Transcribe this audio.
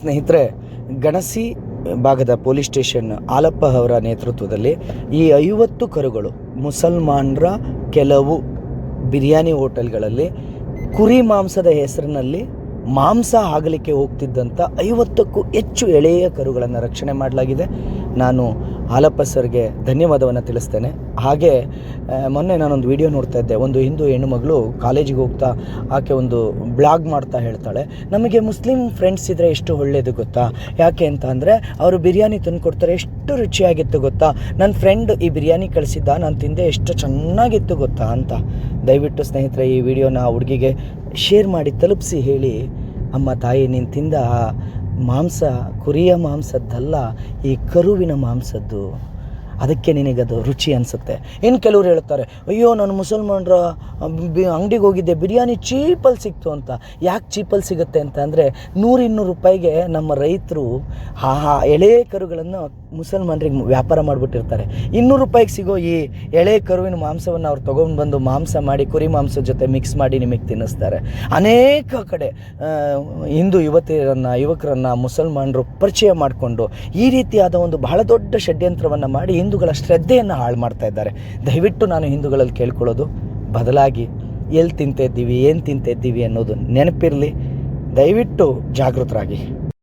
ಸ್ನೇಹಿತರೆ, ಗಣಸಿ ಭಾಗದ police station ಆಲಪ್ಪ ಅವರ ನೇತೃತ್ವದಲ್ಲಿ ಈ 50 ಕರುಗಳು ಮುಸಲ್ಮಾನರ ಕೆಲವು ಬಿರಿಯಾನಿ ಹೋಟೆಲ್ಗಳಲ್ಲಿ ಕುರಿ ಮಾಂಸದ ಹೆಸರಿನಲ್ಲಿ ಮಾಂಸ ಆಗಲಿಕ್ಕೆ ಹೋಗ್ತಿದ್ದಂಥ 50ಕ್ಕೂ ಹೆಚ್ಚು ಎಳೆಯ ಕರುಗಳನ್ನು ರಕ್ಷಣೆ ಮಾಡಲಾಗಿದೆ. ನಾನು ಆಲಪ್ಪ ಸರ್ಗೆ ಧನ್ಯವಾದವನ್ನು ತಿಳಿಸ್ತೇನೆ. ಹಾಗೆ ಮೊನ್ನೆ ನಾನೊಂದು ವಿಡಿಯೋ ನೋಡ್ತಾ ಇದ್ದೆ. ಒಂದು ಹಿಂದೂ ಹೆಣ್ಣು ಮಗಳು ಕಾಲೇಜಿಗೆ ಹೋಗ್ತಾ ಆಕೆ ಒಂದು ಬ್ಲಾಗ್ ಮಾಡ್ತಾ ಹೇಳ್ತಾಳೆ, ನಮಗೆ ಮುಸ್ಲಿಂ ಫ್ರೆಂಡ್ಸ್ ಇದ್ದರೆ ಎಷ್ಟು ಒಳ್ಳೆಯದು ಗೊತ್ತಾ, ಯಾಕೆ ಅಂತ ಅಂದರೆ ಅವರು ಬಿರಿಯಾನಿ ತಂದು ಕೊಡ್ತಾರೆ, ಎಷ್ಟು ರುಚಿಯಾಗಿತ್ತು ಗೊತ್ತಾ, ನನ್ನ ಫ್ರೆಂಡ್ ಈ ಬಿರಿಯಾನಿ ಕಳಿಸಿದ್ದ, ನಾನು ತಿಂದೆ, ಎಷ್ಟು ಚೆನ್ನಾಗಿತ್ತು ಗೊತ್ತಾ ಅಂತ. ದಯವಿಟ್ಟು ಸ್ನೇಹಿತರೆ ಈ ವಿಡಿಯೋನ ಹುಡುಗಿಗೆ ಶೇರ್ ಮಾಡಿ ತಲುಪಿಸಿ ಹೇಳಿ, ಅಮ್ಮ ತಾಯಿ ನೀನು ತಿಂದ ಮಾಂಸ ಕುರಿಯ ಮಾಂಸದ್ದಲ್ಲ, ಈ ಕರುವಿನ ಮಾಂಸದ್ದು, ಅದಕ್ಕೆ ನಿನಗದು ರುಚಿ ಅನಿಸುತ್ತೆ. ಇನ್ನು ಕೆಲವರು ಹೇಳ್ತಾರೆ, ಅಯ್ಯೋ ನಾನು ಮುಸಲ್ಮಾನರ ಅಂಗಡಿಗೆ ಹೋಗಿದ್ದೆ, ಬಿರಿಯಾನಿ ಚೀಪಲ್ಲಿ ಸಿಕ್ತು ಅಂತ. ಯಾಕೆ ಚೀಪಲ್ಲಿ ಸಿಗುತ್ತೆ ಅಂತ ಅಂದರೆ 100-200 ರೂಪಾಯಿಗೆ ನಮ್ಮ ರೈತರು ಎಳೆ ಕರುಗಳನ್ನು ಮುಸಲ್ಮಾನರಿಗೆ ವ್ಯಾಪಾರ ಮಾಡಿಬಿಟ್ಟಿರ್ತಾರೆ. 200 ರೂಪಾಯಿಗೆ ಸಿಗೋ ಈ ಎಳೆ ಕರುವಿನ ಮಾಂಸವನ್ನು ಅವ್ರು ತೊಗೊಂಡು ಬಂದು ಮಾಂಸ ಮಾಡಿ ಕುರಿ ಮಾಂಸದ ಜೊತೆ ಮಿಕ್ಸ್ ಮಾಡಿ ನಿಮಗೆ ತಿನ್ನಿಸ್ತಾರೆ. ಅನೇಕ ಕಡೆ ಹಿಂದೂ ಯುವಕರನ್ನು ಮುಸಲ್ಮಾನರು ಪರಿಚಯ ಮಾಡಿಕೊಂಡು ಈ ರೀತಿಯಾದ ಒಂದು ಬಹಳ ದೊಡ್ಡ ಷಡ್ಯಂತ್ರವನ್ನು ಮಾಡಿ ಹಿಂದೂಗಳ ಶ್ರದ್ಧೆಯನ್ನು ಹಾಳು ಮಾಡ್ತಾ ಇದ್ದಾರೆ. ದಯವಿಟ್ಟು ನಾನು ಹಿಂದೂಗಳಲ್ಲಿ ಕೇಳ್ಕೊಳ್ಳೋದು, ಬದಲಾಗಿ ಎಲ್ಲಿ ತಿಂತಿದ್ದೀವಿ, ಏನು ತಿಂತಿದ್ದೀವಿ ಅನ್ನೋದು ನೆನಪಿರಲಿ. ದಯವಿಟ್ಟು ಜಾಗೃತರಾಗಿ.